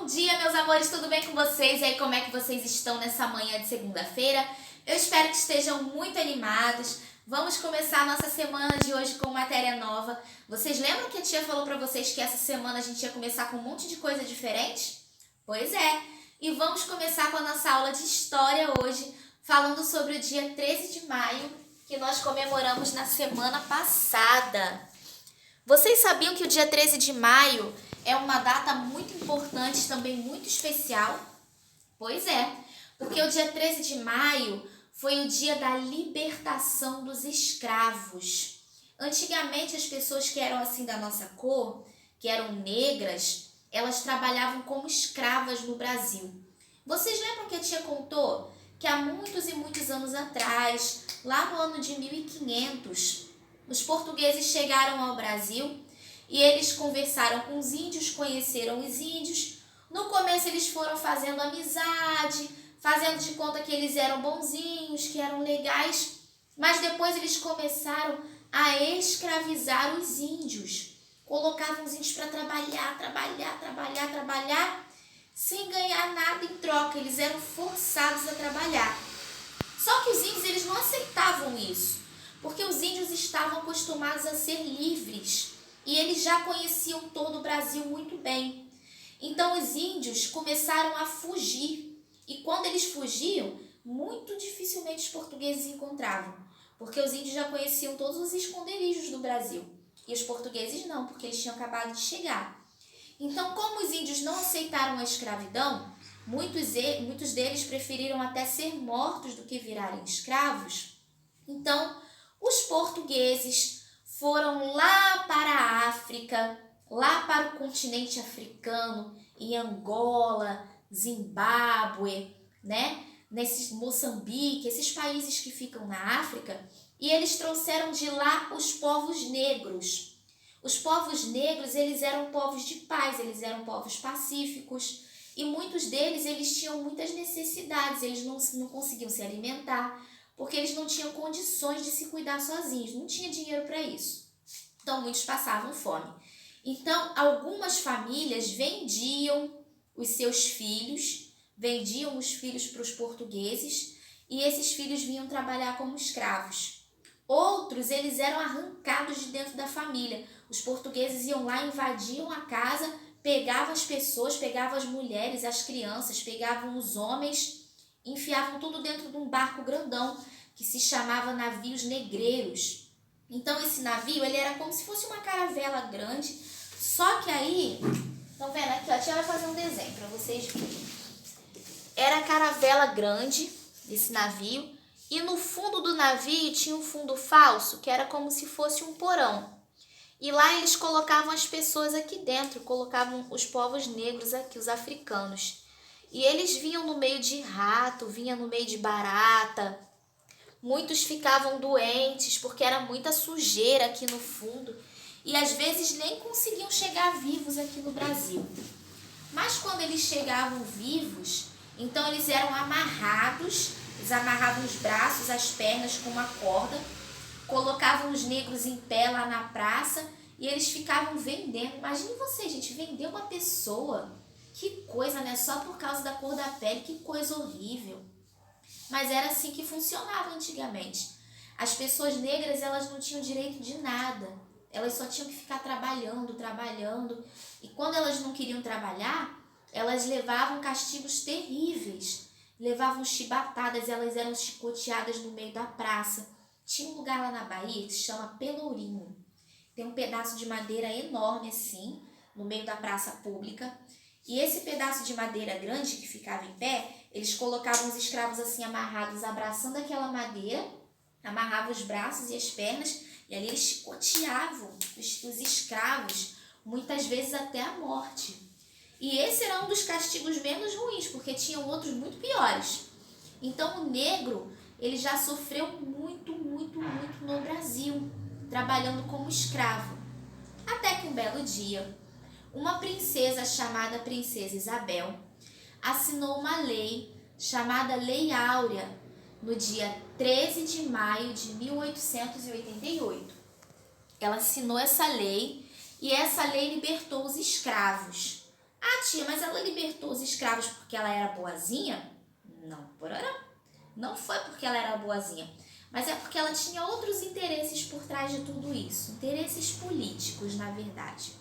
Bom dia, meus amores, tudo bem com vocês? E aí, como é que vocês estão nessa manhã de segunda-feira? Eu espero que estejam muito animados. Vamos começar a nossa semana de hoje com matéria nova. Vocês lembram que a tia falou pra vocês que essa semana a gente ia começar com um monte de coisa diferente? Pois é, e vamos começar com a nossa aula de história hoje, falando sobre o dia 13 de maio, que nós comemoramos na semana passada. Vocês sabiam que o dia 13 de maio é uma data muito importante, também muito especial? Pois é, porque o dia 13 de maio foi o dia da libertação dos escravos. Antigamente, as pessoas que eram assim da nossa cor, que eram negras, elas trabalhavam como escravas no Brasil. Vocês lembram que a tia contou que há muitos e muitos anos atrás, lá no ano de 1500, os portugueses chegaram ao Brasil e eles conversaram com os índios, conheceram os índios. No começo eles foram fazendo amizade, fazendo de conta que eles eram bonzinhos, que eram legais, mas depois eles começaram a escravizar os índios. Colocavam os índios para trabalhar, sem ganhar nada em troca. Eles eram forçados a trabalhar. Só que os índios eles não aceitavam isso, porque os índios estavam acostumados a ser livres e eles já conheciam todo o Brasil muito bem. Então os índios começaram a fugir, e quando eles fugiam, muito dificilmente os portugueses encontravam, porque os índios já conheciam todos os esconderijos do Brasil e os portugueses não, porque eles tinham acabado de chegar. Então, como os índios não aceitaram a escravidão, muitos deles preferiram até ser mortos do que virarem escravos. Então, os portugueses foram lá para a África, lá para o continente africano, em Angola, Zimbábue, nesses Moçambique, esses países que ficam na África, e eles trouxeram de lá os povos negros. Os povos negros, eles eram povos de paz, eles eram povos pacíficos, e muitos deles, eles tinham muitas necessidades, eles não conseguiam se alimentar, porque eles não tinham condições de se cuidar sozinhos, não tinha dinheiro para isso. Então, muitos passavam fome. Então, algumas famílias vendiam os seus filhos, vendiam os filhos para os portugueses, e esses filhos vinham trabalhar como escravos. Outros, eles eram arrancados de dentro da família. Os portugueses iam lá, invadiam a casa, pegavam as pessoas, pegavam as mulheres, as crianças, pegavam os homens, enfiavam tudo dentro de um barco grandão, que se chamava navios negreiros. Então, esse navio, ele era como se fosse uma caravela grande, só que aí, estão vendo aqui, a tia vai fazer um desenho para vocês verem. Era a caravela grande desse navio, e no fundo do navio tinha um fundo falso, que era como se fosse um porão. E lá eles colocavam as pessoas aqui dentro, colocavam os povos negros aqui, os africanos. E eles vinham no meio de rato, vinham no meio de barata. Muitos ficavam doentes porque era muita sujeira aqui no fundo. E às vezes nem conseguiam chegar vivos aqui no Brasil. Mas quando eles chegavam vivos, então eles eram amarrados. Eles amarravam os braços, as pernas com uma corda, colocavam os negros em pé lá na praça e eles ficavam vendendo. Imagine você, gente, vender uma pessoa. Que coisa, né? Só por causa da cor da pele, que coisa horrível. Mas era assim que funcionava antigamente. As pessoas negras, elas não tinham direito de nada. Elas só tinham que ficar trabalhando. E quando elas não queriam trabalhar, elas levavam castigos terríveis. Levavam chibatadas, elas eram chicoteadas no meio da praça. Tinha um lugar lá na Bahia que se chama Pelourinho. Tem um pedaço de madeira enorme assim, no meio da praça pública. E esse pedaço de madeira grande que ficava em pé, eles colocavam os escravos assim amarrados, abraçando aquela madeira, amarravam os braços e as pernas, e ali eles chicoteavam os escravos, muitas vezes até a morte. E esse era um dos castigos menos ruins, porque tinham outros muito piores. Então o negro, ele já sofreu muito no Brasil, trabalhando como escravo. Até que um belo dia, uma princesa chamada Princesa Isabel assinou uma lei chamada Lei Áurea no dia 13 de maio de 1888. Ela assinou essa lei e essa lei libertou os escravos. Ah, tia, mas ela ela libertou os escravos porque ela era boazinha, não, não foi porque ela era boazinha, mas é porque ela tinha outros interesses por trás de tudo isso, interesses políticos, na verdade.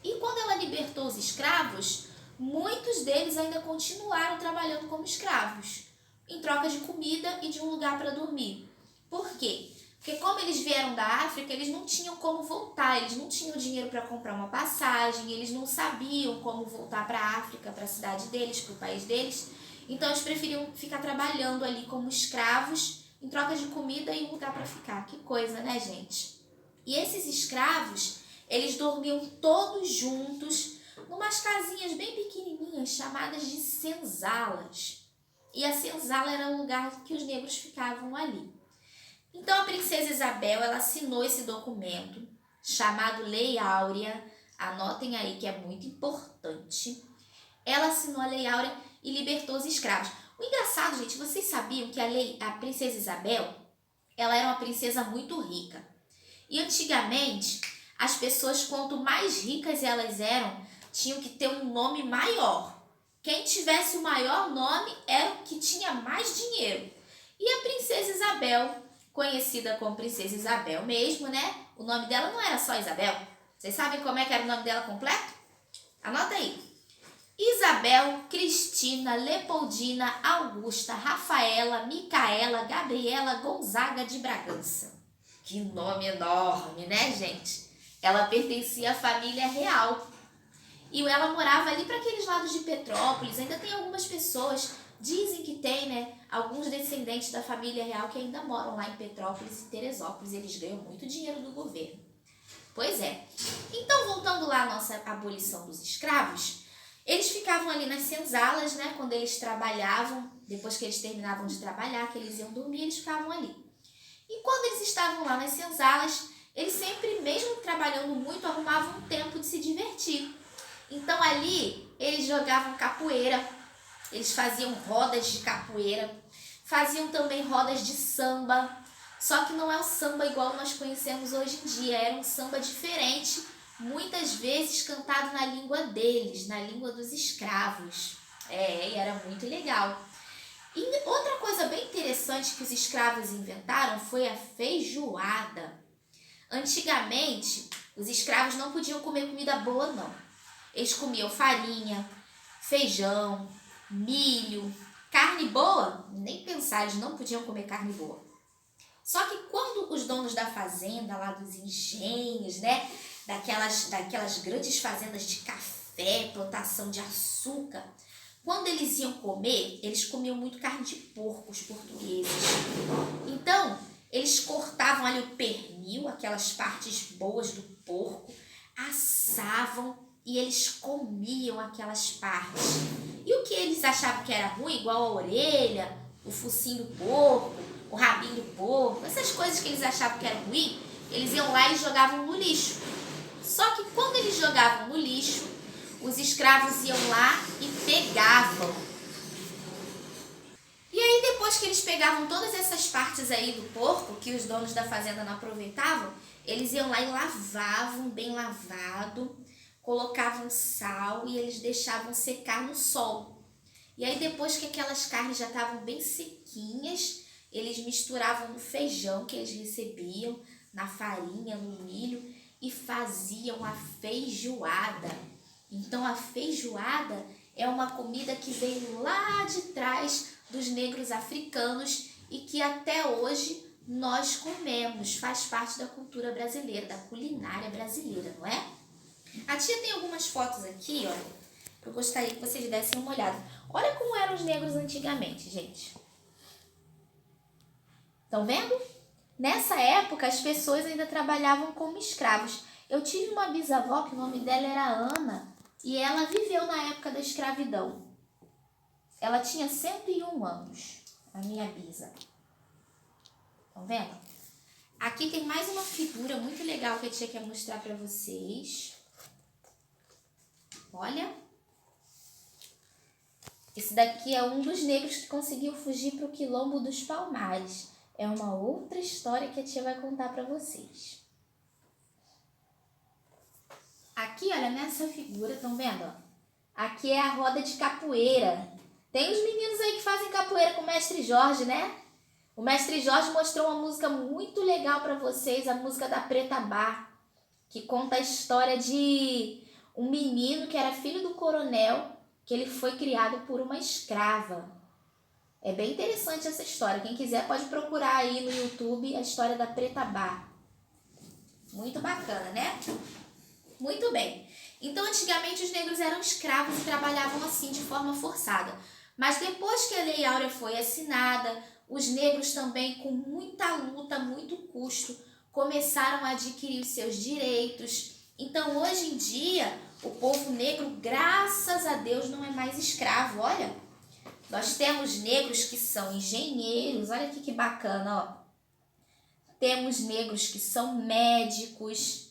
E quando ela libertou os escravos, muitos deles ainda continuaram trabalhando como escravos, em troca de comida e de um lugar para dormir. Por quê? Porque como eles vieram da África, eles não tinham como voltar, eles não tinham dinheiro para comprar uma passagem, eles não sabiam como voltar para a África, para a cidade deles, para o país deles. Então eles preferiam ficar trabalhando ali como escravos, em troca de comida e um lugar para ficar. Que coisa, né, gente? E esses escravos, eles dormiam todos juntos, numas casinhas bem pequenininhas, chamadas de senzalas. E a senzala era o lugar que os negros ficavam ali. Então a princesa Isabel, ela assinou esse documento, chamado Lei Áurea, anotem aí que é muito importante. Ela assinou a Lei Áurea e libertou os escravos. O engraçado, gente, vocês sabiam que a princesa Isabel, ela era uma princesa muito rica. E antigamente, as pessoas, quanto mais ricas elas eram, tinham que ter um nome maior. Quem tivesse o maior nome era o que tinha mais dinheiro. E a princesa Isabel, conhecida como Princesa Isabel mesmo, né? O nome dela não era só Isabel. Vocês sabem como é que era o nome dela completo? Anota aí. Isabel Cristina Leopoldina Augusta Rafaela Micaela Gabriela Gonzaga de Bragança. Que nome enorme, né, gente? Ela pertencia à família real. E ela morava ali para aqueles lados de Petrópolis. Ainda tem algumas pessoas, dizem que tem, né? Alguns descendentes da família real que ainda moram lá em Petrópolis e Teresópolis. Eles ganham muito dinheiro do governo. Pois é. Então, voltando lá à nossa abolição dos escravos, eles ficavam ali nas senzalas, né? Quando eles trabalhavam, depois que eles terminavam de trabalhar, que eles iam dormir, eles ficavam ali. E quando eles estavam lá nas senzalas, eles sempre, mesmo trabalhando muito, arrumavam um tempo de se divertir. Então ali eles jogavam capoeira, eles faziam rodas de capoeira, faziam também rodas de samba, só que não é o samba igual nós conhecemos hoje em dia, era um samba diferente, muitas vezes cantado na língua deles, na língua dos escravos. E era muito legal. E outra coisa bem interessante que os escravos inventaram foi a feijoada. Antigamente, os escravos não podiam comer comida boa, não. Eles comiam farinha, feijão, milho, carne boa, nem pensar, eles não podiam comer carne boa. Só que quando os donos da fazenda, lá dos engenhos, né, daquelas grandes fazendas de café, plantação de açúcar, quando eles iam comer, eles comiam muito carne de porco, os portugueses. Então, eles cortavam ali o pernil, aquelas partes boas do porco, assavam e eles comiam aquelas partes. E o que eles achavam que era ruim, igual a orelha, o focinho do porco, o rabinho do porco, essas coisas que eles achavam que era ruim, eles iam lá e jogavam no lixo. Só que quando eles jogavam no lixo, os escravos iam lá e pegavam. E aí depois que eles pegavam todas essas partes aí do porco, que os donos da fazenda não aproveitavam, eles iam lá e lavavam, bem lavado, colocavam sal e eles deixavam secar no sol. E aí depois que aquelas carnes já estavam bem sequinhas, eles misturavam no feijão que eles recebiam, na farinha, no milho e faziam a feijoada. Então a feijoada é uma comida que veio lá de trás dos negros africanos e que até hoje nós comemos, faz parte da cultura brasileira, da culinária brasileira, não é? A tia tem algumas fotos aqui, olha, que eu gostaria que vocês dessem uma olhada. Olha como eram os negros antigamente, gente. Estão vendo? Nessa época, as pessoas ainda trabalhavam como escravos. Eu tive uma bisavó que o nome dela era Ana e ela viveu na época da escravidão. Ela tinha 101 anos, a minha bisa. Estão vendo? Aqui tem mais uma figura muito legal que a tia quer mostrar para vocês. Olha. Esse daqui é um dos negros que conseguiu fugir para o Quilombo dos Palmares. É uma outra história que a tia vai contar para vocês. Aqui, olha, nessa figura, estão vendo? Ó? Aqui é a roda de capoeira. Tem os meninos aí que fazem capoeira com o Mestre Jorge, né? O Mestre Jorge mostrou uma música muito legal para vocês, a música da Preta Bar, que conta a história de um menino que era filho do coronel, que ele foi criado por uma escrava. É bem interessante essa história. Quem quiser pode procurar aí no YouTube a história da Preta Bar. Muito bacana, né? Muito bem. Então, antigamente, os negros eram escravos e trabalhavam assim de forma forçada. Mas depois que a Lei Áurea foi assinada, os negros também, com muita luta, muito custo, começaram a adquirir os seus direitos. Então, hoje em dia, o povo negro, graças a Deus, não é mais escravo. Olha, nós temos negros que são engenheiros, olha aqui que bacana, ó. Temos negros que são médicos,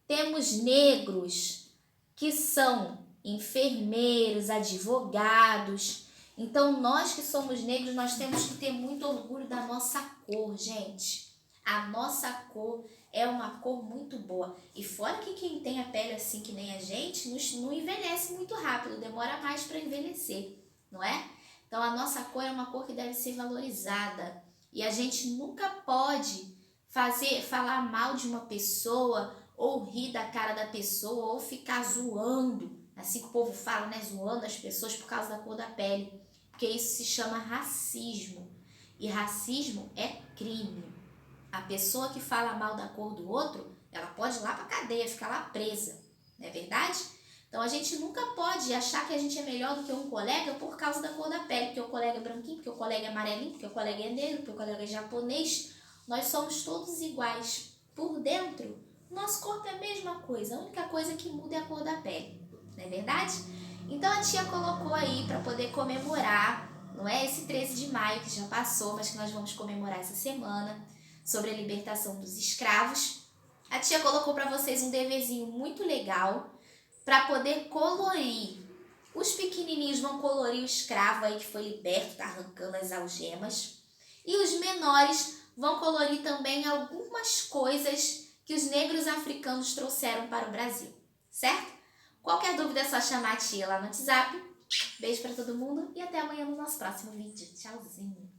temos negros que são enfermeiros, advogados. Então, nós que somos negros, nós temos que ter muito orgulho da nossa cor, gente. A nossa cor é uma cor muito boa. E fora que quem tem a pele assim que nem a gente, não envelhece muito rápido, demora mais para envelhecer, não é? Então, a nossa cor é uma cor que deve ser valorizada. E a gente nunca pode falar mal de uma pessoa, ou rir da cara da pessoa, ou ficar zoando, assim que o povo fala, né? Zoando as pessoas por causa da cor da pele. Porque isso se chama racismo. E racismo é crime. A pessoa que fala mal da cor do outro, ela pode ir lá pra cadeia, ficar lá presa. Não é verdade? Então, a gente nunca pode achar que a gente é melhor do que um colega por causa da cor da pele. Porque o colega é branquinho, porque o colega é amarelinho, porque o colega é negro, porque o colega é japonês. Nós somos todos iguais. Por dentro, nosso corpo é a mesma coisa. A única coisa que muda é a cor da pele. Não é verdade? Então, a tia colocou aí para poder comemorar, não é esse 13 de maio que já passou, mas que nós vamos comemorar essa semana, sobre a libertação dos escravos. A tia colocou para vocês um deverzinho muito legal para poder colorir. Os pequenininhos vão colorir o escravo aí que foi liberto, tá arrancando as algemas. E os menores vão colorir também algumas coisas que os negros africanos trouxeram para o Brasil, certo? Qualquer dúvida é só chamar a tia lá no WhatsApp. Beijo para todo mundo e até amanhã no nosso próximo vídeo. Tchauzinho!